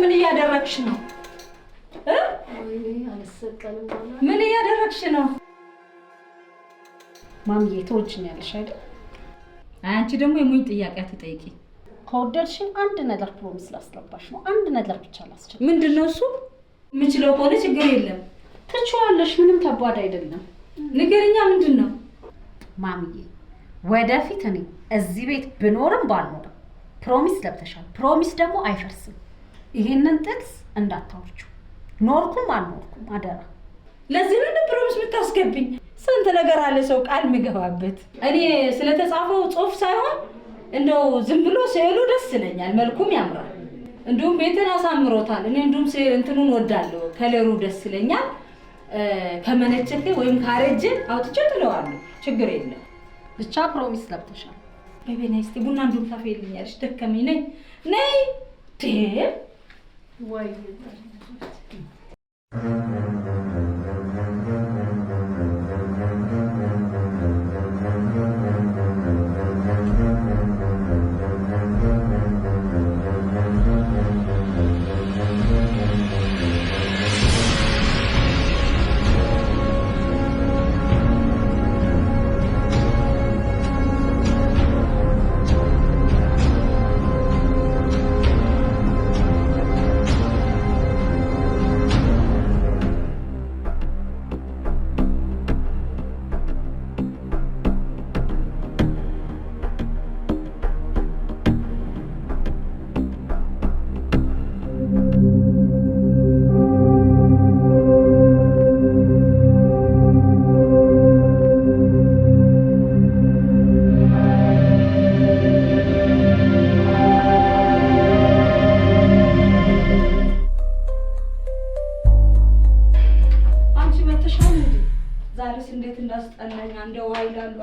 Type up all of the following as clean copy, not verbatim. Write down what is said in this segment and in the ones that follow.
ምን እያደረግሽ ነው? ምን እያደረግሽ ነው? ማሚዬ ትወጂኛለሽ አይደል? አንቺ ደግሞ የሞኝ ጥያቄ አትጠይቂ። ከወደድሽኝ አንድ ነገር ፕሮሚስ ላስገባሽ ነው። አንድ ነገር ብቻ ላስችል። ምንድነው እሱ? የምችለው ከሆነ ችግር የለም። ትችዋለሽ፣ ምንም ከባድ አይደለም። ንገረኛ፣ ምንድነው? ማሚዬ ወደፊት እኔ እዚህ ቤት ብኖርም ባልኖርም ፕሮሚስ ገብተሻል። ፕሮሚስ ደግሞ አይፈርስም። ይሄንን ጥቅስ እንዳታወርጂው። ኖርኩም አልኖርኩም አደራ። ለዚህ ነው ፕሮሚስ የምታስገብኝ? ስንት ነገር አለ ሰው ቃል የሚገባበት። እኔ ስለተጻፈው ጽሑፍ ሳይሆን እንደው ዝም ብሎ ስዕሉ ደስ ይለኛል፣ መልኩም ያምራል። እንዲሁም ቤትን አሳምሮታል። እኔ እንዲሁም እንትኑን ወዳለሁ፣ ከለሩ ደስ ይለኛል። ከመነቸከ ወይም ካረጀ አውጥቼ ጥለዋለሁ፣ ችግር የለም። ብቻ ፕሮሚስ ገብተሻል። በቤና እስቲ ቡና እንዱም ታፈይልኛለሽ? ደከመኝ። ነይ ነይ። ወይ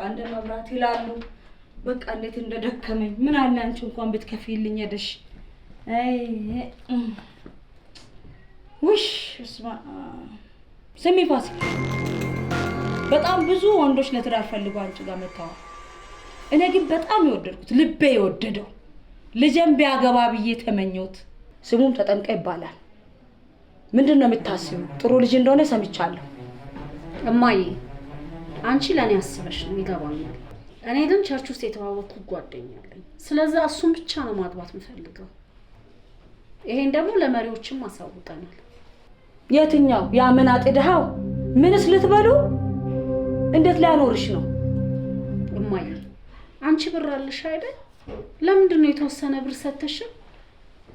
አንደ መብራት ይላሉ። በቃ እንዴት እንደደከመኝ ምን አለ አንቺ እንኳን ብትከፊልኝ ሄደሽ። አይ ውሽ ስሚ ፋሲል፣ በጣም ብዙ ወንዶች ለትዳር ፈልገው አንቺ ጋር መጣው። እኔ ግን በጣም የወደድኩት ልቤ የወደደው ልጄን ቢያገባ ብዬ ተመኘሁት። ስሙም ተጠምቀ ይባላል። ምንድነው የምታስቢው? ጥሩ ልጅ እንደሆነ ሰምቻለሁ። እማዬ አንቺ ለኔ አስበሽ ነው፣ ይገባኛል። እኔ ግን ቸርች ውስጥ የተዋወቅኩ ጓደኛ አለኝ። ስለዚህ እሱን ብቻ ነው ማጥባት የምፈልገው። ይሄን ደግሞ ለመሪዎችም አሳውቀናል። የትኛው ያ ምን አጥደሃው? ምንስ ልትበሉ? እንዴት ሊያኖርሽ ነው? እማዬ አንቺ ብር አለሽ አይደል? ለምንድን ነው የተወሰነ ብር ሰተሽም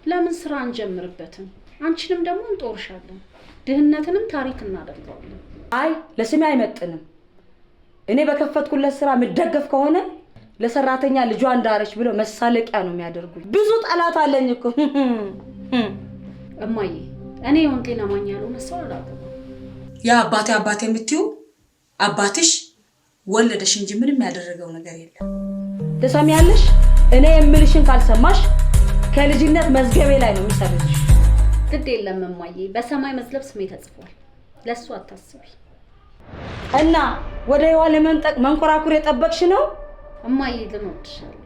ለምን ስራ አንጀምርበትም? አንቺንም ደግሞ እንጦርሻለን፣ ድህነትንም ታሪክ እናደርገዋለን። አይ ለስሜ አይመጥንም። እኔ በከፈትኩለት ስራ ምደገፍ ከሆነ ለሰራተኛ ልጇ እንዳረች ብሎ መሳለቂያ ነው የሚያደርጉኝ። ብዙ ጠላት አለኝ እኮ። እማዬ እኔ ወንጌል አማኝ ያልሆነ ሰው አላገባም። ያ አባቴ የምትዩ አባትሽ ወለደሽ እንጂ ምንም ያደረገው ነገር የለም። ትሰሚያለሽ? እኔ የምልሽን ካልሰማሽ ከልጅነት መዝገቤ ላይ ነው የሚሰርዝሽ። ግድ የለም እማዬ፣ በሰማይ መዝገብ ስሜ ተጽፏል። ለሱ አታስቢ። እና ወደ ህይወት ለመንጠቅ መንኮራኩር የጠበቅሽ ነው? እማዬ ልንወድሻለሁ።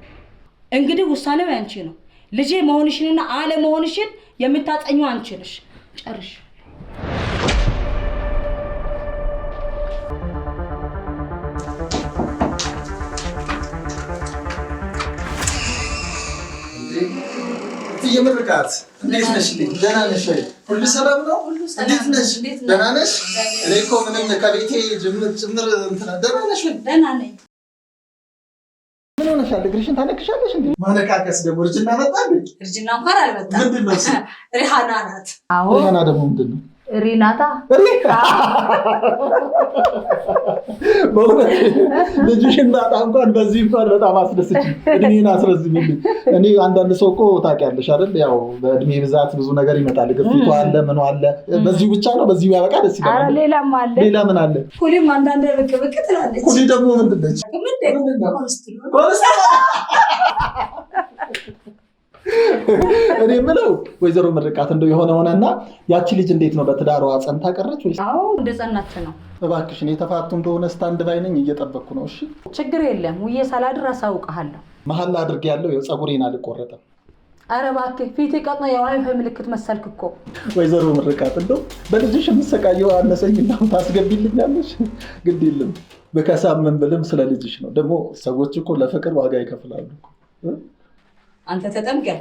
እንግዲህ ውሳኔው ያንቺ ነው። ልጄ መሆንሽንና አለመሆንሽን የምታጠኙ አንቺ ነሽ። ጨርሽ። የምርቃት እንዴት ነሽ? ደህና ነሽ? ሁሉ ሰላም ነው? እንዴት ነሽ? ደህና ነሽ? እኔ እኮ ምንም ከቤቴ ጭምር እንትና ደህና ነሽ? ደህና ነኝ። ምን ሆነሻል? እግርሽን ታነክሻለሽ እንዴ? ማነካከስ ደግሞ እርጅና መጣ እንዴ? እርጅና እንኳን አልመጣም። ምንድን ነው እሱ? ሪሃና ናት። አዎ ሪሃና ደግሞ ምንድን ነው? ሪናታ በእውነት ልጅሽን ባጣ እንኳን በዚህ እንኳን በጣም አስደስችኝ። እድሜን አስረዝምልኝ። እኔ አንዳንድ ሰው እኮ ታውቂያለሽ አይደል? ያው በእድሜ ብዛት ብዙ ነገር ይመጣል። ግፊቱ አለ፣ ምኑ አለ። በዚህ ብቻ ነው? በዚህ ቢያበቃ ደስ ይላል። ኧረ ሌላም አለ። ሌላ ምን አለ? ኩሊም አንዳንዴ ብቅ ብቅ ትላለች። ኩሊ ደግሞ ምንድን ነች? ምንድን ነው? እኔ የምለው ወይዘሮ ምርቃት እንደው የሆነ ሆነና ያቺ ልጅ እንዴት ነው በትዳሯ ጸንታ ቀረች ወይስ? አዎ እንደጸናች ነው። እባክሽን የተፋቱ እንደሆነ ስታንድ ባይ ነኝ፣ እየጠበቅኩ ነው። እሺ ችግር የለም። ውዬ ሳላድር አሳውቅሃለሁ። መሀል አድርጌ ያለው ፀጉሬን አልቆረጠም። ኧረ እባክህ ፊቴ ቀጥኖ የዋይፋይ ምልክት መሰልክ እኮ። ወይዘሮ ምርቃት እንደው በልጅሽ የምሰቃየው አነሰኝና ታስገቢልኛለሽ? ግድ የለም በከሳም ምን ብልም ስለ ልጅሽ ነው። ደግሞ ሰዎች እኮ ለፍቅር ዋጋ ይከፍላሉ። አንተ ተጠምቀህ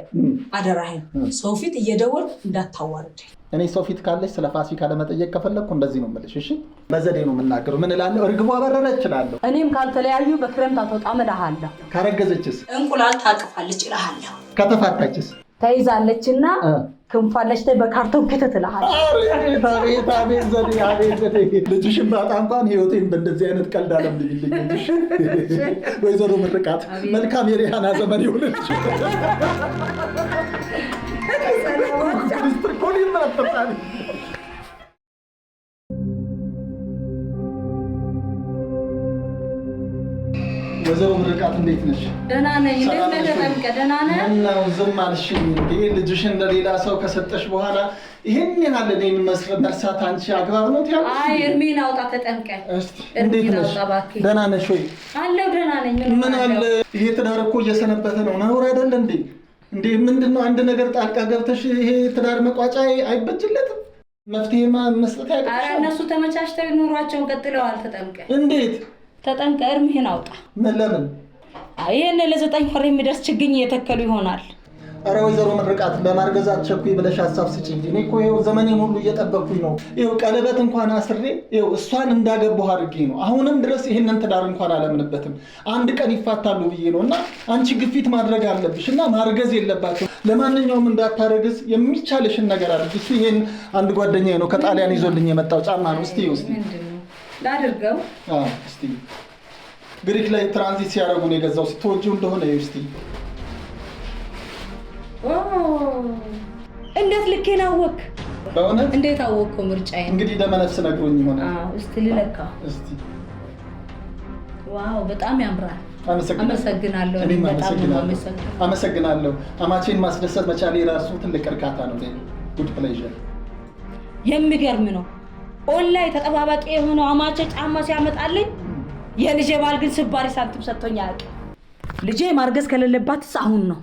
አደራህን ሰው ፊት እየደወልክ እንዳታዋርድ። እኔ ሰው ፊት ካለሽ ስለ ፋሲካ ለመጠየቅ ከፈለግኩ እንደዚህ ነው የምልሽ። እሺ በዘዴ ነው የምናገረው። ምን እላለሁ? እርግቧ በረረ እችላለሁ። እኔም ካልተለያዩ በክረምት አትወጣም እልሃለሁ። ካረገዘችስ? እንቁላል ታቅፋለች እልሃለሁ። ከተፋታችስ? ተይዛለችና ክንፋለች በካርቶን ከተት እልሃለሁ። አቤት ዘዴ፣ አቤት ዘዴ። ልጅሽን ባጣ እንኳን ህይወቴን በእንደዚህ አይነት ቀልድ አለምልኝልኝ እንጂ። ወይዘሮ ምርቃት መልካም የሪሃና ዘመን ይሁንልሽ። ወይዘሮ ምርቃት እንዴት ነሽ? ደህና ነኝ። እንዴት ነህ ተጠምቀህ? ደህና ነህ? ምነው ዝም አልሽኝ እንዴ? ልጅሽን ለሌላ ሰው ከሰጠሽ በኋላ ይሄን ያህል እኔን መርሳት አንቺ አግባብ ነው ትያለሽ? አይ እርሜን አውጣ ተጠምቀህ። እንዴት ነሽ? ደህና ነሽ ወይ? አለሁ ደህና ነኝ። ምን አለ ይሄ ትዳር እኮ እየሰነበተ ነው። ነውር አይደል እንዴ? እንዴ ምንድነው አንድ ነገር ጣልቃ ገብተሽ ይሄ ትዳር መቋጫ አይበጅለትም? መፍትሄ መስጠት አይደለም? ኧረ እነሱ ተመቻችተው ኑሯቸውን ቀጥለዋል። ተጠምቀህ እንዴት? ተጠምቀህ እርምህን አውጣ። ምን ለምን? ይሄን ለ9 ወር የሚደርስ ችግኝ እየተከሉ ይሆናል። ኧረ ወይዘሮ ምርቃት ለማርገዝ አትቸኩይ ብለሽ ሀሳብ ስጪ እንጂ እኔ እኮ ይኸው ዘመኔን ሁሉ እየጠበኩኝ ነው። ይኸው ቀለበት እንኳን አስሬ ይኸው እሷን እንዳገባሁ አድርጌ ነው። አሁንም ድረስ ይሄንን ትዳር እንኳን አላምንበትም። አንድ ቀን ይፋታሉ ብዬ ነው። እና አንቺ ግፊት ማድረግ አለብሽ እና ማርገዝ የለባቸው። ለማንኛውም እንዳታረግዝ የሚቻልሽን ነገር አድርጊ። እስኪ ይሄን አንድ ጓደኛዬ ነው ከጣሊያን ይዞልኝ የመጣው ጫማ ነው። እስቲ ላድርገው? እስቲ ግሪክ ላይ ትራንዚት ሲያደርጉ ነው የገዛው። ስትወጂው እንደሆነ እስቲ እንዴት ልኬን አወቅ? በእውነት እንዴት አወቅከው? ምርጫዬን እንግዲህ ደመነፍስ ነግሮኝ ይሆናል። እስቲ ልለካ። እስቲ ዋው በጣም ያምራል። አመሰግናለሁ። እኔም አመሰግናለሁ። አማቼን ማስደሰት መቻሌ ራሱ ትልቅ እርካታ ነው። ጉድ ፕሌዥር። የሚገርም ነው። ኦንላይን ተጠባባቂ የሆነው አማቼ ጫማ ሲያመጣልኝ የልጄ ባል ግን ስባሪ ሳንቲም ሰጥቶኝ አያውቅም። ልጄ ማርገዝ ከሌለባትስ አሁን ነው።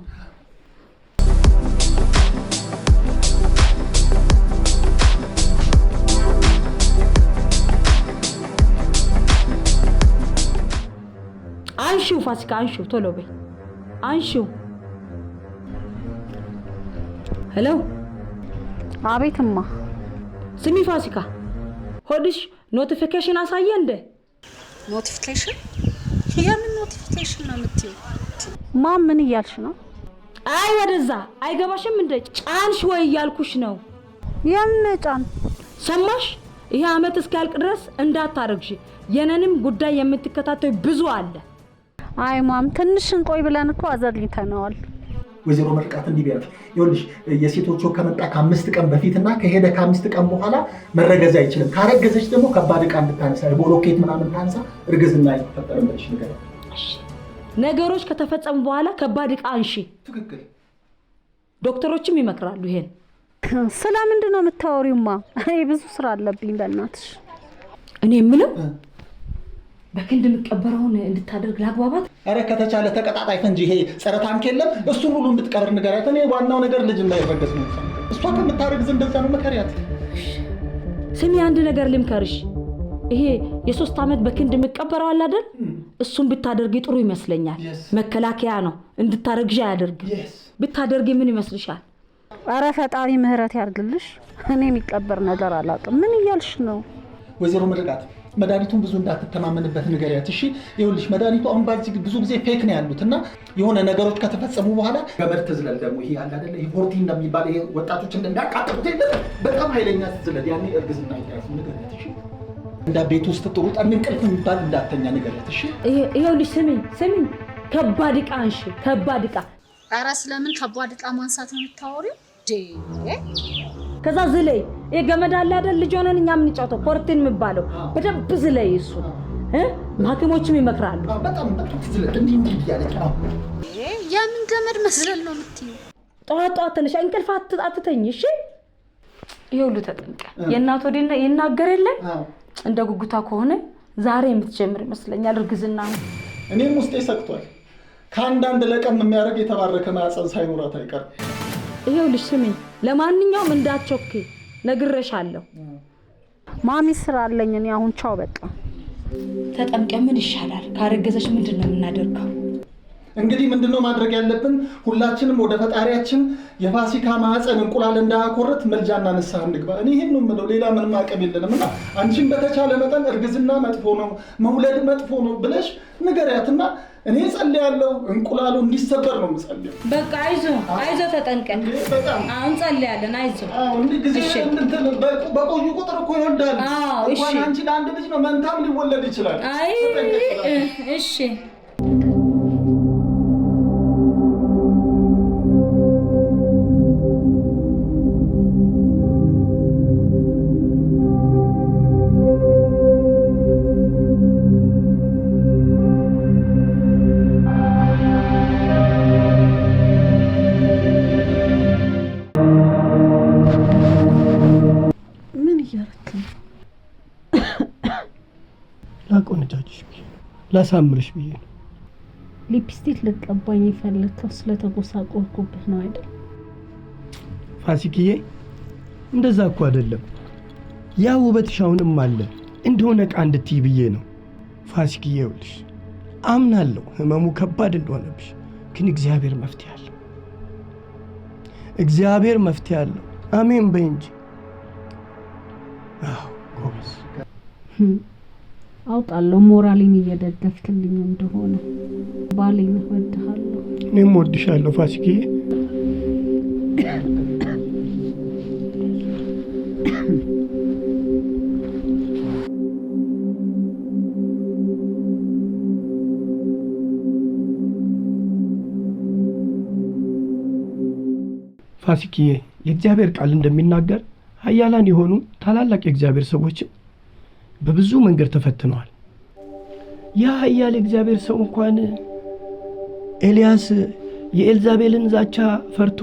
አንሺው ፋሲካ አንሺው፣ ቶሎ በይ አንሺው። ሄሎ። አቤትማ። ስሚ ፋሲካ፣ ሆድሽ ኖቲፊኬሽን አሳየ እንደ? ኖቲፊኬሽን? የምን ኖቲፊኬሽን ነው የምትይው? ምን እያልሽ ነው? አይ ወደዛ አይገባሽም እንደ? ጫንሽ ወይ እያልኩሽ ነው። የምን ጫን? ሰማሽ? ይሄ አመት እስኪያልቅ ድረስ እንዳታረግሽ። የነንም ጉዳይ የምትከታተዩ ብዙ አለ። አይ ትንሽ እንቆይ ብለን እኮ አዘግይተነዋል። ወይዘሮ ምርቃት እንዲህ ቢያት ይኸውልሽ፣ የሴቶቹ ከመጣ ከ5 ቀን በፊትና ከሄደ ከ5 ቀን በኋላ መረገዝ አይችልም። ካረገዘች ደግሞ ከባድ ዕቃ እንድታነሳ ቦሎኬት ምናምን ታንሳ እርግዝና አይፈጠርም ብለሽ ነገር። ነገሮች ከተፈጸሙ በኋላ ከባድ ዕቃ አንሺ። ትክክል። ዶክተሮችም ይመክራሉ ይሄን። ስለምንድን ነው የምታወሪውማ? እኔ ብዙ ስራ አለብኝ በእናትሽ። እኔ የምለው በክንድ የምትቀበረውን እንድታደርግ ላግባባት። አረ ከተቻለ ተቀጣጣይ ፈንጂ ይሄ ጸረ ታንክ የለም እሱን ሁሉ እንድትቀብር ንገሪያት። እኔ ዋናው ነገር ልጅ እንዳይረገዝ ነው። እሷ ከምታረግዝ እንደዛ ነው መከሪያት። ስሚ አንድ ነገር ልምከርሽ። ይሄ የ3 ዓመት በክንድ የምትቀበረው አለ አይደል? እሱን ብታደርጊ ጥሩ ይመስለኛል። መከላከያ ነው፣ እንድታረግዥ አያደርግ። ብታደርጊ ምን ይመስልሻል? አረ ፈጣሪ ምህረት ያርግልሽ። እኔ የሚቀበር ነገር አላውቅም። ምን እያልሽ ነው? ወይዘሮ ምርቃት መድኃኒቱን ብዙ እንዳትተማመንበት ንገሪያት። እሺ ይኸውልሽ መድኃኒቱ አሁን ባልዚህ ብዙ ጊዜ ፌክ ነው ያሉት እና የሆነ ነገሮች ከተፈጸሙ በኋላ ገመድ ትዝለል። ደግሞ ይሄ አለ አይደለ ይሄ ፎርቲ እንደሚባል ይሄ ወጣቶች እንደሚያቃጥሉት በጣም ኃይለኛ ትዝለል። ያኔ እርግዝና ይያዝ ንገሪያት። እሺ እንዳ ቤት ውስጥ ጥሩ ጠን እንቅልፍ የሚባል እንዳተኛ ንገሪያት። እሺ ይኸውልሽ ስሚኝ ከባድ ዕቃ አንሺ። ከባድ ዕቃ። ኧረ ስለምን ከባድ ዕቃ ማንሳት ነው የምታወሪው? ከዛ ዝለይ የገመድ አለ አይደል ልጅ ሆነን እኛ የምንጫወተው ፎርቲን የሚባለው በደንብ ዝለይ። እሱ ሐኪሞችም ይመክራሉ። በጣም ዝለይ እንዲህ ያለች ነው። የምን ገመድ መስለል ነው የምትይው? ጠዋት ተነሽ እንቅልፍ አትተኝ። እሺ ይኸውልህ ተጠንቀ። የእናት ወዲና ይናገር የለ እንደ ጉጉታ ከሆነ ዛሬ የምትጀምር ይመስለኛል እርግዝና ነው። እኔም ውስጤ ሰክቷል። ከአንዳንድ ለቀም የሚያደርግ የተባረከ ማዕፀን ሳይኖራት አይቀርም። ይሄውልሽ ስሚ፣ ለማንኛውም እንዳትቾኪ ነግሬሻለሁ። ማሚ ስራ አለኝ እኔ አሁን ቻው በቃ። ተጠምቀ ምን ይሻላል? ካረገዘሽ ምንድነው የምናደርገው? እንግዲህ ምንድነው ማድረግ ያለብን? ሁላችንም ወደ ፈጣሪያችን የፋሲካ ማዕፀን እንቁላል እንዳያኮርት መልጃና ንስሐ እንግባ። እኔ ይሄን ነው የምለው፣ ሌላ ምንም አቅም የለንምና አንቺም በተቻለ መጠን እርግዝና መጥፎ ነው፣ መውለድ መጥፎ ነው ብለሽ ንገሪያትና እኔ ጸልያለሁ፣ እንቁላሉ እንዲሰበር ነው የምጸልየው። በቃ አይዞ ተጠንቀን። አሁን ጸልያለን። አይዞ እንዴ ጊዜ እንትን በቆዩ ቁጥር እኮ ይወልዳል። እንኳን አንቺ ለአንድ ልጅ ነው መንታም ሊወለድ ይችላል። አይ እሺ ላቆንጃጅሽ ብዬ ላሳምርሽ ብዬ ነው። ሊፕስቲክ ልቀባኝ የፈለከው ስለተጎሳቆልኩብህ ነው አይደል? ፋሲክዬ እንደዛ እኮ አይደለም። ያ ውበትሽ አሁንም አለ እንደሆነ ዕቃ እንድትይ ብዬ ነው። ፋሲክዬ ይኸውልሽ አምናለሁ ህመሙ ከባድ እንደሆነብሽ፣ ግን እግዚአብሔር መፍትሄ አለው። እግዚአብሔር መፍትሄ አለው። አሜን በይ እንጂ። አዎ ጎበዝ። አውቃለሁ ሞራሌን እየደገፍክልኝ እንደሆነ። ባሌን እወድሃለሁ። እኔም እወድሻለሁ ፋሲክዬ። ፋሲክዬ የእግዚአብሔር ቃል እንደሚናገር ኃያላን የሆኑ ታላላቅ የእግዚአብሔር ሰዎችን በብዙ መንገድ ተፈትነዋል። ያ ኃያል የእግዚአብሔር ሰው እንኳን ኤልያስ የኤልዛቤልን ዛቻ ፈርቶ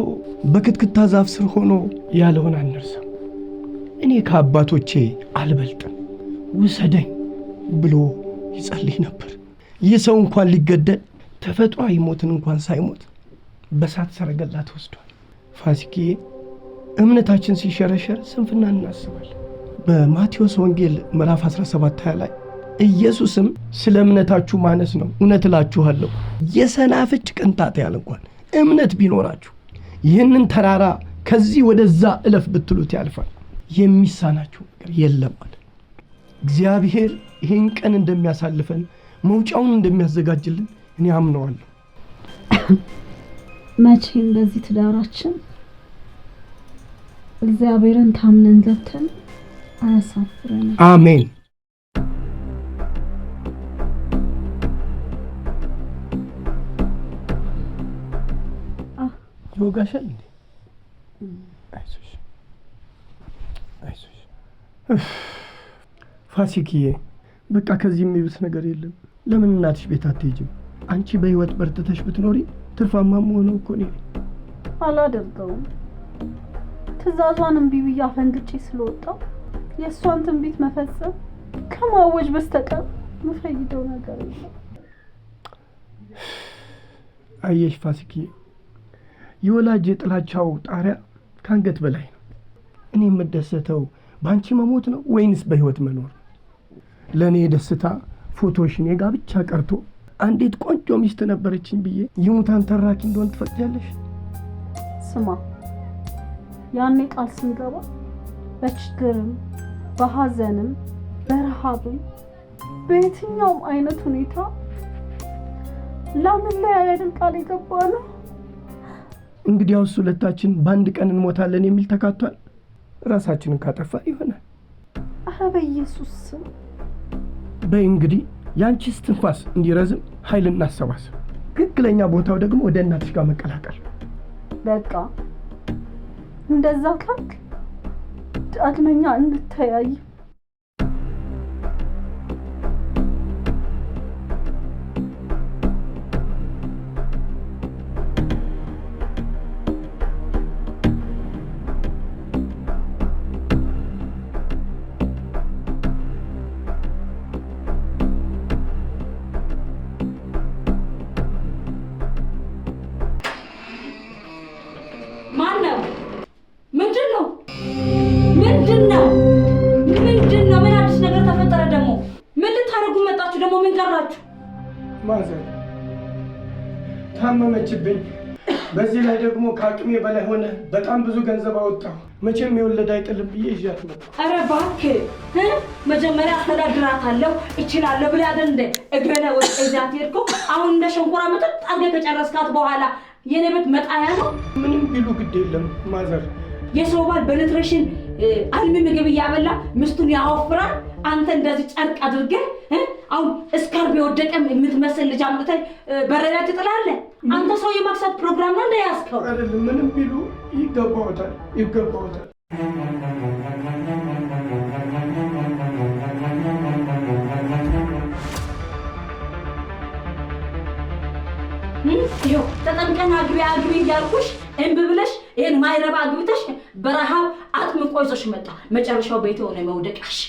በክትክታ ዛፍ ስር ሆኖ ያለውን አንርሳም። እኔ ከአባቶቼ አልበልጥም ውሰደኝ ብሎ ይጸልይ ነበር። ይህ ሰው እንኳን ሊገደል ተፈጥሯዊ ሞትን እንኳን ሳይሞት በሳት ሰረገላ ተወስዷል። ፋሲክዬ እምነታችን ሲሸረሸር ስንፍና እናስባለን። በማቴዎስ ወንጌል ምዕራፍ 17 ላይ ኢየሱስም ስለ እምነታችሁ ማነስ ነው እውነት እላችኋለሁ የሰናፍጭ ቅንጣት ያህል እንኳን እምነት ቢኖራችሁ ይህንን ተራራ ከዚህ ወደዛ እለፍ ብትሉት ያልፋል፣ የሚሳናችሁ ነገር የለም ማለት። እግዚአብሔር ይህን ቀን እንደሚያሳልፈን መውጫውን እንደሚያዘጋጅልን እኔ አምነዋለሁ። መቼም በዚህ ትዳራችን እግዚአብሔርን ታምነን ገብተን አያሳፍረንም። አሜን። ይወጋሻል እንዴ? አይዞሽ አይዞሽ ፋሲክዬ፣ በቃ ከዚህ የሚብስ ነገር የለም። ለምን እናትሽ ቤት አትሄጂም? አንቺ በህይወት በርትተሽ ብትኖሪ ትርፋማ መሆነው እኮ ነው። አላደርገውም። ትእዛዟን እምቢ ብዬ አፈንግጬ ስለወጣው የእሷን ትንቢት መፈጸም ከማወጅ በስተቀር የምፈይደው ነገር የለም። አየሽ ፋሲክዬ፣ የወላጅ የጥላቻው ጣሪያ ከአንገት በላይ ነው። እኔ የምደሰተው በአንቺ መሞት ነው ወይንስ በህይወት መኖር? ለእኔ ደስታ ፎቶሽ እኔ ጋ ብቻ ቀርቶ አንዲት ቆንጆ ሚስት ነበረችኝ ብዬ የሙታን ተራኪ እንደሆን ትፈቅጃለሽ? ስማ፣ ያኔ ቃል ስንገባ በችግርም በሐዘንም በረሃብም በየትኛውም አይነት ሁኔታ ለምን ላይ አይደል ቃል የገባ ነው። እንግዲያውስ ሁለታችን በአንድ ቀን እንሞታለን የሚል ተካቷል። ራሳችንን ካጠፋ ይሆናል። ኧረ በኢየሱስ ስም በይ እንግዲህ ያንቺ እስትንፋስ እንዲረዝም ኃይል እናሰባስብ። ትክክለኛ ቦታው ደግሞ ወደ እናትሽ ጋር መቀላቀል። በቃ እንደዛ ካልክ ዳግመኛ እንተያይ። ማዘር ታመመችብኝ። በዚህ ላይ ደግሞ ከአቅሜ በላይ ሆነ። በጣም ብዙ ገንዘብ አወጣሁ። መቼም የወለደ አይጥልም ብዬ ይዣት መጣሁ። ኧረ እባክህ መጀመሪያ አስተዳድራታለሁ እችላለሁ ብለህ አይደል እንደ እግረነ ወደ እዚያት ሄድከው። አሁን እንደ ሸንኮራ መጠጥ አድርገህ ከጨረስካት በኋላ የኔ ቤት መጣያ ነው። ምንም ቢሉ ግድ የለም ማዘር። የሰው ባል በኒትሪሽን አልሚ ምግብ እያበላ ሚስቱን ያወፍራል። አንተ እንደዚህ ጨርቅ አድርገህ አሁን እስካርብ የወደቀ የምትመስል ልጅ አምጥተህ በረዳ ትጥላለህ። አንተ ሰው የማክሳት ፕሮግራም ነው እንደያዝከው አይደለም። ምንም ቢሉ ይገባዎታል፣ ይገባዎታል። ይኸው ተጠምቀን አግቢ እያልኩሽ እምቢ ብለሽ ይሄን ማይረባ አግብተሽ በረሃብ አጥምቆ ይዞሽ መጣ። መጨረሻው ቤት ሆነ መውደቅሽ።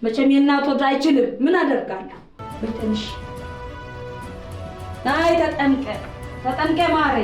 መቼም የእናት ወድ አይችልም። ምን አደርጋለሁ? በትንሽ ናይ ተጠምቀ ማሬ።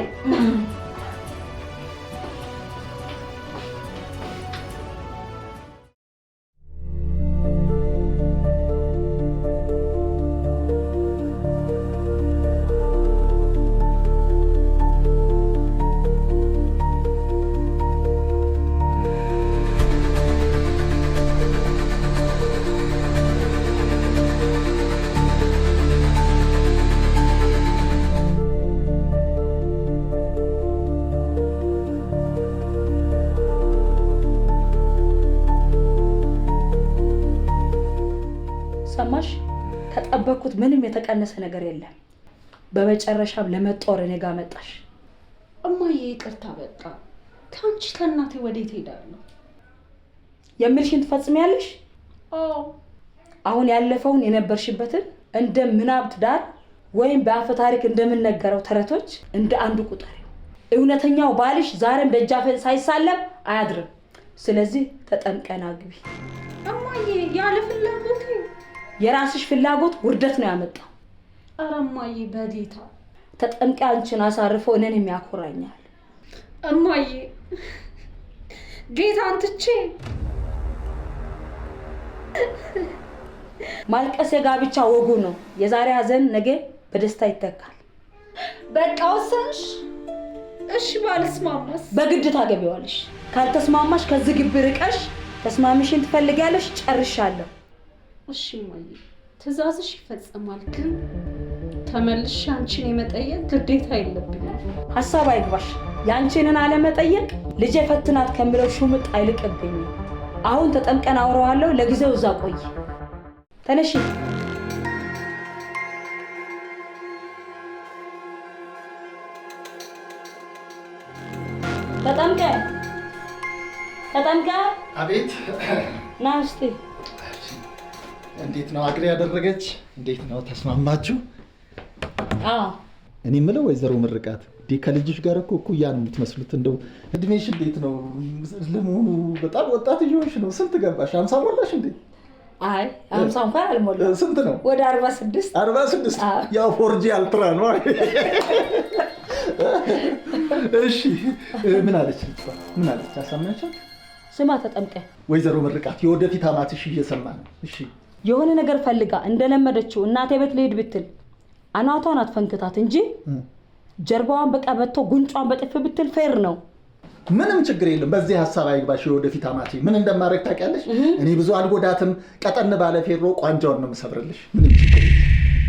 ሰማሽ? ከጠበቅኩት ምንም የተቀነሰ ነገር የለም። በመጨረሻም ለመጦር እኔ ጋር መጣሽ። እማዬ ይቅርታ፣ በቃ ከአንቺ ከእናቴ ወዴት ሄዳለሁ? የምልሽን ትፈጽሚያለሽ? አዎ። አሁን ያለፈውን የነበርሽበትን እንደ ምናብ ትዳር ወይም በአፈ ታሪክ እንደምንነገረው ተረቶች እንደ አንዱ ቁጠሪው። እውነተኛው ባልሽ ዛሬም ደጃፈን ሳይሳለም አያድርም። ስለዚህ ተጠምቀን አግቢ። እማዬ ያለ ፍላጎቴ። የራስሽ ፍላጎት ውርደት ነው ያመጣው። ኧረ እማዬ በጌታ ተጠምቀ አንቺን አሳርፎ እኔን የሚያኮራኛል። እማዬ ጌታን ትቼ ማልቀስ የጋብቻ ወጉ ነው። የዛሬ ሀዘን ነገ በደስታ ይተካል። በቃ ወሰንሽ? እሺ ባልስማማስ? በግድ ታገቢዋለሽ። ካልተስማማሽ ከዚህ ግቢ ርቀሽ ተስማሚሽን ትፈልጊያለሽ። ጨርሻለሁ። እሺ እማዬ ትዕዛዝሽ ይፈጸማል፣ ግን ተመልሼ አንቺን የመጠየቅ ግዴታ የለብኝም። ሀሳብ አይግባሽ። ያንቺንን አለመጠየቅ ልጄ ፈትናት ከሚለው ሹምጥ አይልቅብኝም። አሁን ተጠምቀን አውረዋለሁ። ለጊዜው እዛ ቆይ። ተነሺ። ተጠምቀ። አቤት። ና እስቲ። እንዴት ነው አግሬ ያደረገች? እንዴት ነው ተስማማችሁ? አዎ። እኔ የምለው ወይዘሮ ምርቃት ከልጅሽ ጋር እኮ እኩያ ነው የምትመስሉት። እንደው እድሜሽ እንዴት ነው ለመሆኑ? በጣም ወጣት እየሆንሽ ነው። ስንት ገባሽ? 50 ሞላሽ እንዴ? አይ 50 እንኳን አልሞላም። ስንት ነው? ወደ 46። 46? ያው ፎርጂ አልትራ ነው። እሺ ምን አለች? ምን አለች? አሳምናቻት? ስማ ተጠምቀ፣ ወይዘሮ ምርቃት የወደፊት አማትሽ እየሰማ ነው። እሺ የሆነ ነገር ፈልጋ እንደለመደችው እናቴ ቤት ልሄድ ብትል አናቷን አትፈንክታት እንጂ ጀርባዋን በቀበቶ ጉንጯን በጥፍ ብትል ፌር ነው። ምንም ችግር የለም። በዚህ ሐሳብ አይግባሽ። የወደፊት አማቴ ምን እንደማረግ ታውቂያለሽ? እኔ ብዙ አልጎዳትም። ቀጠን ባለ ፌሮ ቋንጃውን ነው የምሰብርልሽ። ምንም ችግር የለም።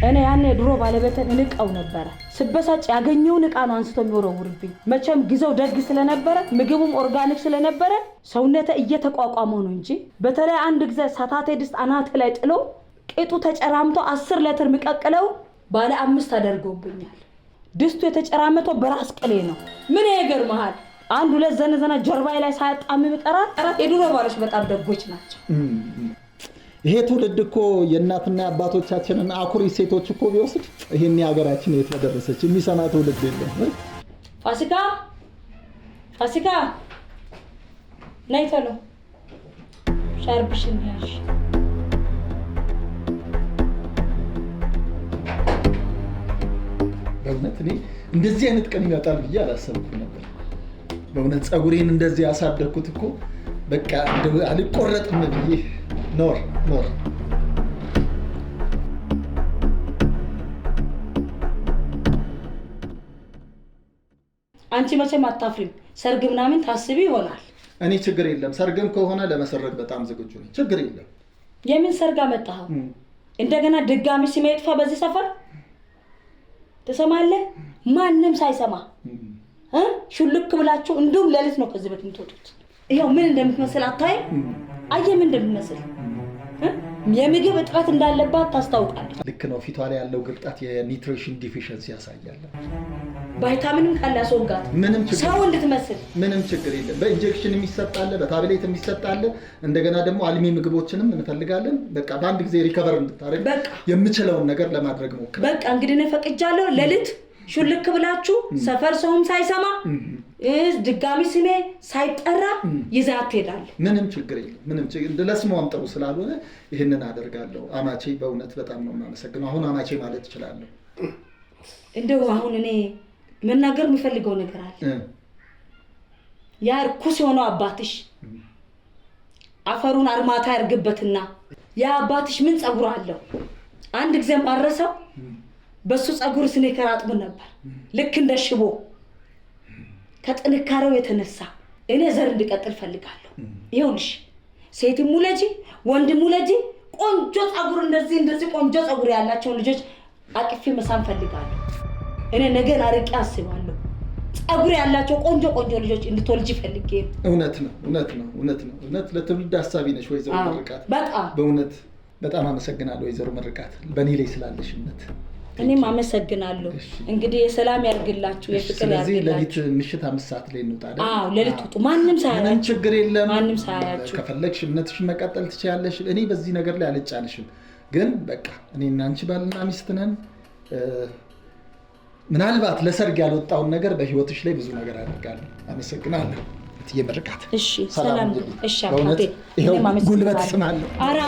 እኔ ያኔ ድሮ ባለቤትን እንቀው ነበረ። ስበሳጭ ያገኘውን ዕቃ ነው አንስቶ የሚወረውርብኝ። መቼም ጊዜው ደግ ስለነበረ ምግቡም ኦርጋኒክ ስለነበረ ሰውነቴ እየተቋቋመው ነው እንጂ በተለይ አንድ ጊዜ ሳታቴ ድስት አናቴ ላይ ጥሎ ቂጡ ተጨራምቶ 10 ሊትር የሚቀቅለው ባለ 5 አደርገውብኛል። ድስቱ የተጨራመተው በራስ ቅሌ ነው። ምን ይገርምሃል? 1-2 ዘነዘና ጀርባዬ ላይ ሳያጣምም ጠራት። የድሮ ባሎች በጣም ደጎች ናቸው። ይሄ ትውልድ እኮ የእናትና አባቶቻችንን አኩሪ ሴቶች እኮ ቢወስድ ይሄን የሀገራችን የት በደረሰች። የሚሰማ ትውልድ የለም። ፋሲካ ነይ ቶሎ ሻርፕሽን ያዥ። በእውነት እኔ እንደዚህ አይነት ቀን ይመጣል ብዬ አላሰብኩም ነበር። በእውነት ፀጉሬን እንደዚህ ያሳደግኩት እኮ በቃ አልቆረጥም ብዬ ኖር አንቺ መቼም አታፍሪም። ሰርግ ምናምን ታስቢ ይሆናል። እኔ ችግር የለም ሰርግም ከሆነ ለመሰረግ በጣም ዝግጁ ነኝ። ችግር የለም። የምን ሰርግ አመጣኸው? እንደገና ድጋሚ ስሜ ይጥፋ በዚህ ሰፈር ትሰማለህ? ማንም ሳይሰማ ሹልክ ብላችሁ እንዲሁም ሌሊት ነው ከዚህ ቤት የምትወጡት። ይኸው ምን እንደምትመስል አታይም? አየህ ምን እንደምትመስል የምግብ እጥረት እንዳለባት ታስታውቃለች። ልክ ነው። ፊቷ ላይ ያለው ግብጣት የኒውትሪሽን ዲፊሽንሲ ያሳያል። ቫይታሚንም ካለ ያስወጋት ምንም ችግር ሰው እንድትመስል ምንም ችግር የለም። በኢንጀክሽን የሚሰጣለ፣ በታብሌት የሚሰጣለ፣ እንደገና ደግሞ አልሚ ምግቦችንም እንፈልጋለን። በቃ በአንድ ጊዜ ሪከቨር እንድታረግ የምችለውን ነገር ለማድረግ ሞክር። በቃ እንግዲህ ነው ፈቅጃለሁ። ሌሊት ሹልክ ብላችሁ ሰፈር ሰውም ሳይሰማ ድጋሚ ስሜ ሳይጠራ ይዛት ትሄዳለህ። ምንም ችግር የለም። ምንም ችግር ለስሟም ጥሩ ስላልሆነ ይህንን አደርጋለሁ። አማቼ በእውነት በጣም ነው የማመሰግነው። አሁን አማቼ ማለት እችላለሁ። እንደው አሁን እኔ መናገር የምፈልገው ነገር አለ። ያ ርኩስ የሆነው አባትሽ አፈሩን አርማታ ያርግበትና ያ አባትሽ ምን ጸጉር አለው? አንድ ጊዜ ማረሰው በሱ ጸጉር ስኔከር አጥቦ ነበር ልክ እንደ ሽቦ። ከጥንካሬው የተነሳ እኔ ዘር እንዲቀጥል ፈልጋለሁ። ይኸውልሽ ሴትም ሙለጂ ወንድም ሙለጂ ቆንጆ ጸጉር እንደዚህ ቆንጆ ጸጉር ያላቸው ልጆች አቅፌ መሳም ፈልጋለሁ። እኔ ነገን አርቄ አስባለሁ። ጸጉር ያላቸው ቆንጆ ልጆች እንድትወልጂ ፈልጌ። እውነት ነው። ለትውልድ ሐሳቢ ነሽ ወይዘሮ ምርቃት። በጣም በእውነት በጣም አመሰግናለሁ ወይዘሮ ምርቃት በእኔ ላይ ስላለሽ እምነት። እኔም አመሰግናለሁ። እንግዲህ የሰላም ያርግላችሁ፣ የፍቅር ያርግላችሁ። ስለዚህ ሌሊት ምሽት 5 ሰዓት ላይ እንውጣ አይደል? አዎ ሌሊት ውጡ። ማንም ሳያያችሁ። ምንም ችግር የለም። ማንም ሳያያችሁ። ከፈለግሽ እምነትሽን መቀጠል ትችያለሽ። እኔ በዚህ ነገር ላይ አልጫንሽም። ግን በቃ እኔና አንቺ ባልና ሚስት ነን። ምናልባት ለሰርግ ያልወጣውን ነገር በህይወትሽ ላይ ብዙ ነገር አደርጋለሁ። አመሰግናለሁ እትዬ ምርቃት። እሺ ሰላም። እሺ አባቴ ይሄው ጉልበት ስማለሁ። አራ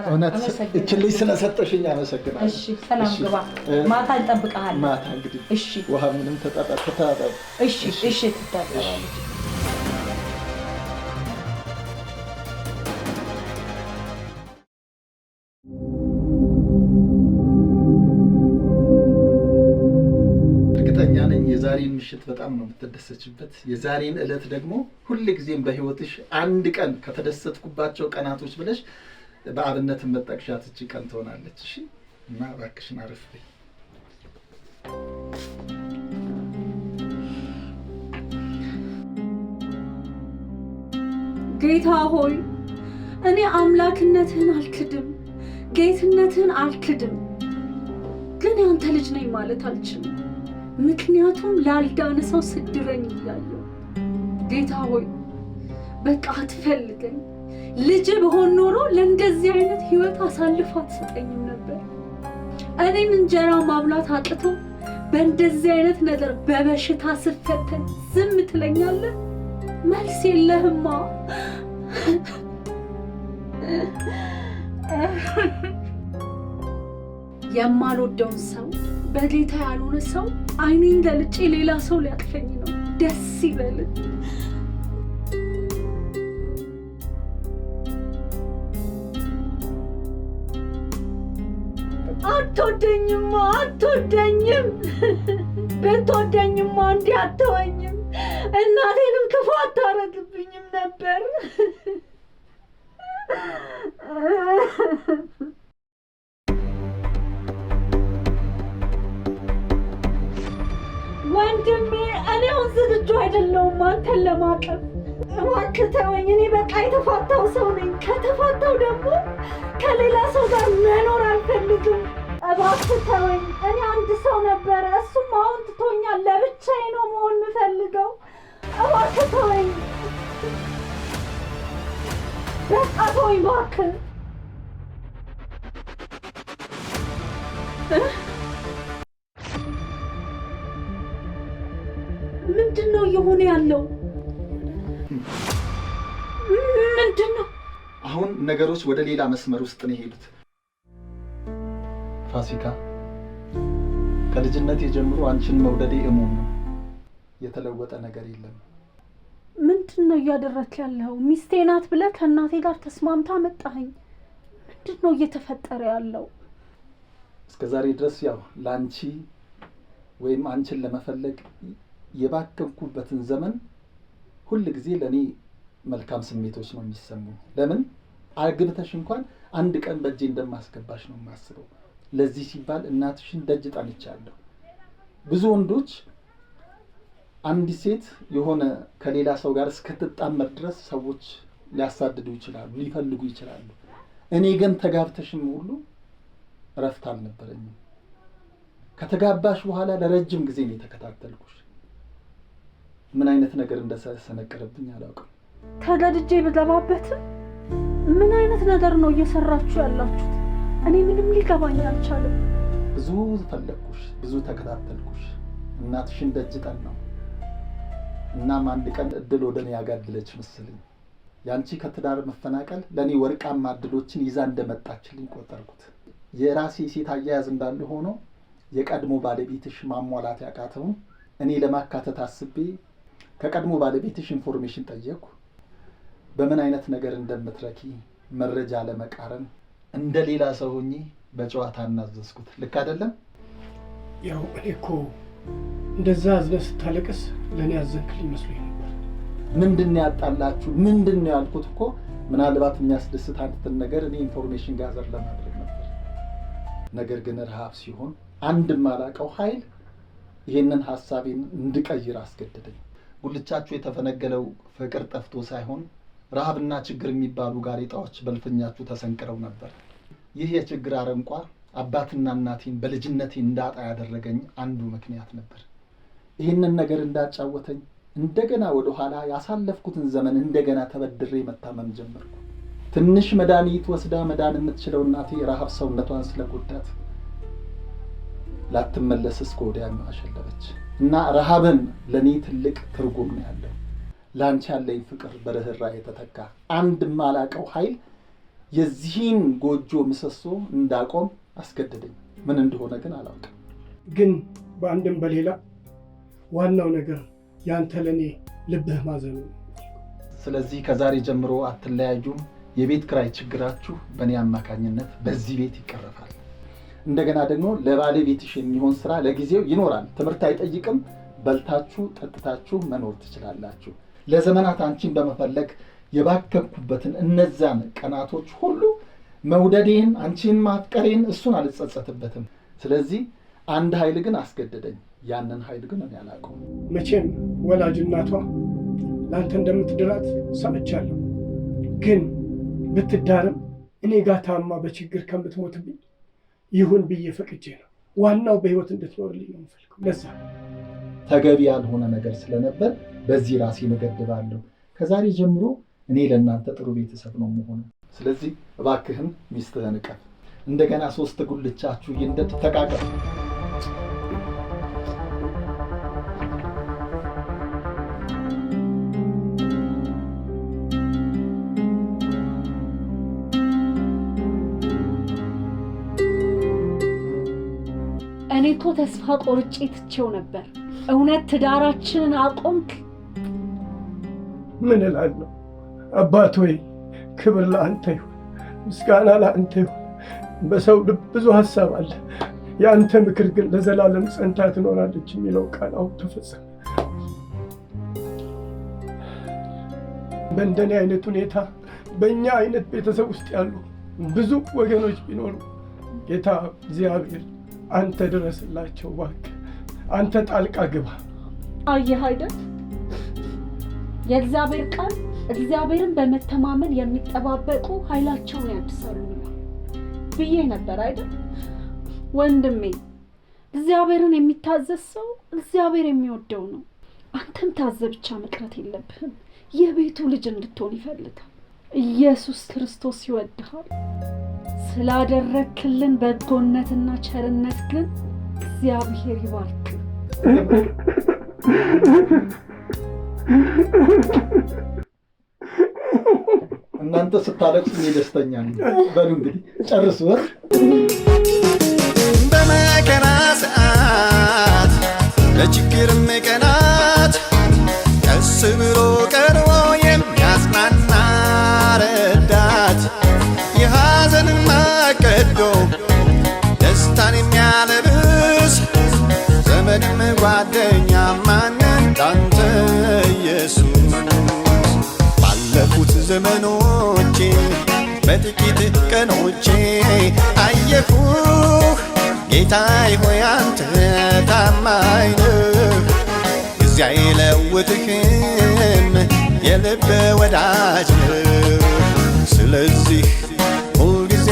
እውነት እቺ ልጅ ስለሰጠሽኝ አመሰግናለሁ። እሺ ሰላም ግባ። ማታ እንጠብቅሃለን። ማታ እንግዲህ እሺ ውሃ ምንም ተጣጣጣ። እሺ ትታጠባለች። የዛሬን ምሽት በጣም ነው የምትደሰችበት። የዛሬን ዕለት ደግሞ ሁልጊዜም በህይወትሽ አንድ ቀን ከተደሰትኩባቸው ቀናቶች ብለሽ በአብነት መጠቅሻት እቺ ቀን ትሆናለች። እሺ እና እባክሽን አረፍ በይ። ጌታ ሆይ እኔ አምላክነትህን አልክድም፣ ጌትነትህን አልክድም፣ ግን ያንተ ልጅ ነኝ ማለት አልችልም። ምክንያቱም ላልዳነ ሰው ስድረኝ እያየሁ። ጌታ ሆይ በቃ አትፈልገኝ። ልጅ በሆን ኖሮ ለእንደዚህ አይነት ህይወት አሳልፎ አትሰጠኝም ነበር። እኔን እንጀራ ማብላት አቅቶ በእንደዚህ አይነት ነገር በበሽታ ስፈተን ዝም ትለኛለህ? መልስ የለህማ። የማልወደውን ሰው በጌታ ያልሆነ ሰው አይኔን ገልጬ ሌላ ሰው ሊያቅፈኝ ነው። ደስ ይበል። አትወደኝማ፣ አትወደኝም። ብትወደኝማ እንዲህ አትወኝም። እናቴንም ክፉ አታረግብኝም ነበር። ወንድሜ እኔ አሁን ዝግጁ አይደለሁም አንተን ለማቀፍ። እባክህ ተወኝ። እኔ በቃ የተፋታው ሰው ነኝ። ከተፋታው ደግሞ ከሌላ ሰው ጋር መኖር አልፈልግም። እባክህ ተወኝ። እኔ አንድ ሰው ነበረ፣ እሱም አሁን ትቶኛል። ለብቻዬ ነው መሆን የምፈልገው። እባክህ ተወኝ። በቃ ተወኝ እባክህ። ምንድን ነው እየሆነ ያለው? ምንድን ነው? አሁን ነገሮች ወደ ሌላ መስመር ውስጥ ነው የሄዱት። ፋሲካ፣ ከልጅነት የጀምሮ አንቺን መውደዴ እሙን ነው። የተለወጠ ነገር የለም። ምንድን ነው እያደረክ ያለው? ሚስቴ ናት ብለህ ከእናቴ ጋር ተስማምታ መጣኸኝ። ምንድን ነው እየተፈጠረ ያለው? እስከ ዛሬ ድረስ ያው ላንቺ ወይም አንቺን ለመፈለግ የባከንኩበትን ዘመን ሁል ጊዜ ለኔ መልካም ስሜቶች ነው የሚሰሙኝ። ለምን አግብተሽ እንኳን አንድ ቀን በእጄ እንደማስገባሽ ነው የማስበው። ለዚህ ሲባል እናትሽን ደጅ ጠንቻለሁ። ብዙ ወንዶች አንዲት ሴት የሆነ ከሌላ ሰው ጋር እስክትጣመር ድረስ ሰዎች ሊያሳድዱ ይችላሉ፣ ሊፈልጉ ይችላሉ። እኔ ግን ተጋብተሽም ሁሉ እረፍት አልነበረኝም። ከተጋባሽ በኋላ ለረጅም ጊዜ ነው የተከታተልኩሽ። ምን አይነት ነገር እንደሰነቀረብኝ አላውቅም። ተገድጄ ብገባበትም ምን አይነት ነገር ነው እየሰራችሁ ያላችሁት? እኔ ምንም ሊገባኝ አልቻለም። ብዙ ፈለግኩሽ፣ ብዙ ተከታተልኩሽ። እናትሽን ደጅ ጠናው። እናም አንድ ቀን እድል ወደ እኔ ያጋድለች መሰለኝ። ያንቺ ከትዳር መፈናቀል ለእኔ ወርቃማ እድሎችን ይዛ እንደመጣችልኝ ቆጠርኩት። የራሴ ሴት አያያዝ እንዳለ ሆኖ የቀድሞ ባለቤትሽ ማሟላት ያቃተውን እኔ ለማካተት አስቤ ከቀድሞ ባለቤትሽ ኢንፎርሜሽን ጠየቅኩ። በምን አይነት ነገር እንደምትረኪ መረጃ ለመቃረን እንደ ሌላ ሰው ሆኜ በጨዋታ እናዘዝኩት። ልክ አይደለም? ያው እኔ እኮ እንደዛ አዝነህ ስታለቅስ ለእኔ አዘንክልኝ መስሎኝ ነበር። ምንድን ነው ያጣላችሁ? ምንድን ነው ያልኩት እኮ ምናልባት የሚያስደስት አንተን ነገር እኔ ኢንፎርሜሽን ጋዘር ለማድረግ ነበር። ነገር ግን ረሃብ ሲሆን አንድም አላውቀው ኃይል ይሄንን ሐሳቤን እንድቀይር አስገደደኝ። ጉልቻችሁ የተፈነገለው ፍቅር ጠፍቶ ሳይሆን ረሃብና ችግር የሚባሉ ጋሬጣዎች በልፍኛችሁ ተሰንቅረው ነበር። ይህ የችግር አረንቋ አባትና እናቴን በልጅነቴ እንዳጣ ያደረገኝ አንዱ ምክንያት ነበር። ይህንን ነገር እንዳጫወተኝ እንደገና ወደ ኋላ ያሳለፍኩትን ዘመን እንደገና ተበድሬ መታመም ጀመርኩ። ትንሽ መድኃኒት ወስዳ መዳን የምትችለው እናቴ ረሃብ ሰውነቷን ስለጎዳት ላትመለስ እስከ ወዲያኛው አሸለበች እና ረሃብን ለእኔ ትልቅ ትርጉም ነው ያለው። ላንቺ ያለኝ ፍቅር በርህራሄ የተተካ አንድ ማላቀው ኃይል የዚህን ጎጆ ምሰሶ እንዳቆም አስገደደኝ። ምን እንደሆነ ግን አላውቅም። ግን በአንድም በሌላ ዋናው ነገር ያንተ ለኔ ልብህ ማዘኑ ነው። ስለዚህ ከዛሬ ጀምሮ አትለያዩም። የቤት ክራይ ችግራችሁ በእኔ አማካኝነት በዚህ ቤት ይቀረፋል። እንደገና ደግሞ ለባለቤትሽ የሚሆን ስራ ለጊዜው ይኖራል። ትምህርት አይጠይቅም። በልታችሁ ጠጥታችሁ መኖር ትችላላችሁ። ለዘመናት አንቺን በመፈለግ የባከንኩበትን እነዛን ቀናቶች ሁሉ መውደዴን፣ አንቺን ማፍቀሬን እሱን አልጸጸትበትም። ስለዚህ አንድ ኃይል ግን አስገደደኝ። ያንን ኃይል ግን እኔ አላውቀውም። መቼም ወላጅ እናቷ ለአንተ እንደምትድራት ሰምቻለሁ። ግን ብትዳርም እኔ ጋር ታማ በችግር ከምትሞትብኝ ይሁን ብዬ ፈቅጄ ነው። ዋናው በህይወት እንድትኖርልኝ ነው የምፈልገው። ለዛ ተገቢ ያልሆነ ነገር ስለነበር በዚህ ራሴ እገድባለሁ። ከዛሬ ጀምሮ እኔ ለእናንተ ጥሩ ቤተሰብ ነው የምሆነው። ስለዚህ እባክህን ሚስትህን እቀፍ። እንደገና 3 ጉልቻችሁ ይንደድ፣ ተቃቀፍ። እኔ እኮ ተስፋ ቆርጬ ትቼው ነበር። እውነት ትዳራችንን አቆምክ? ምን እላለሁ? አባት ሆይ ክብር ለአንተ ይሁን፣ ምስጋና ለአንተ ይሁን። በሰው ልብ ብዙ ሀሳብ አለ፣ የአንተ ምክር ግን ለዘላለም ጸንታ ትኖራለች የሚለው ቃል አሁን ተፈጸመ። በእንደኔ አይነት ሁኔታ በእኛ አይነት ቤተሰብ ውስጥ ያሉ ብዙ ወገኖች ቢኖሩ ጌታ እግዚአብሔር አንተ ድረስላቸው እባክህ፣ አንተ ጣልቃ ግባ። አየህ አይደል የእግዚአብሔር ቃል እግዚአብሔርን በመተማመን የሚጠባበቁ ኃይላቸውን ያድሳሉ ብዬ ነበር አይደል? ወንድሜ እግዚአብሔርን የሚታዘዝ ሰው እግዚአብሔር የሚወደው ነው። አንተም ታዘ ብቻ መቅረት የለብህም። የቤቱ ልጅ እንድትሆን ይፈልጋል። ኢየሱስ ክርስቶስ ይወድሃል። ስላደረክልን በጎነትና ቸርነት ግን እግዚአብሔር ይባርክ። እናንተ ስታለቅሱ እኔ ደስተኛ ነኝ። በሉ እንግዲህ ጨርሱ። በመከራ ሰዓት ለችግርም ቀናት ቀስ ብሎ ቀርቦ የሚያጽናና ረዳት የሐዘንን ማቀዶ ደስታን የሚያለብስ ዘመድ ጓደኛ ማነው እንዳንተ ኢየሱስ? ባለፉት ዘመኖቼ በጥቂት ቀኖቼ አየሁህ ጌታዬ ሆይ አንተ ታማኝ ነህ። ጊዜ አይለውጥህም የልብ ወዳጅ ነህ። ስለዚህ ሁልጊዜ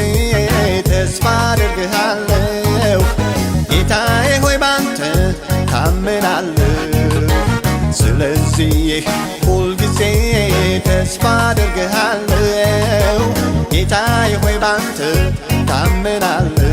ተስፋ አደርግሃለሁ ጌታዬ ሆይ ባንተ ታምናለሁ። ስለዚህ ሁልጊዜ ተስፋ አደርግሃለሁ ጌታዬ ሆይ ባንተ ታምናለሁ።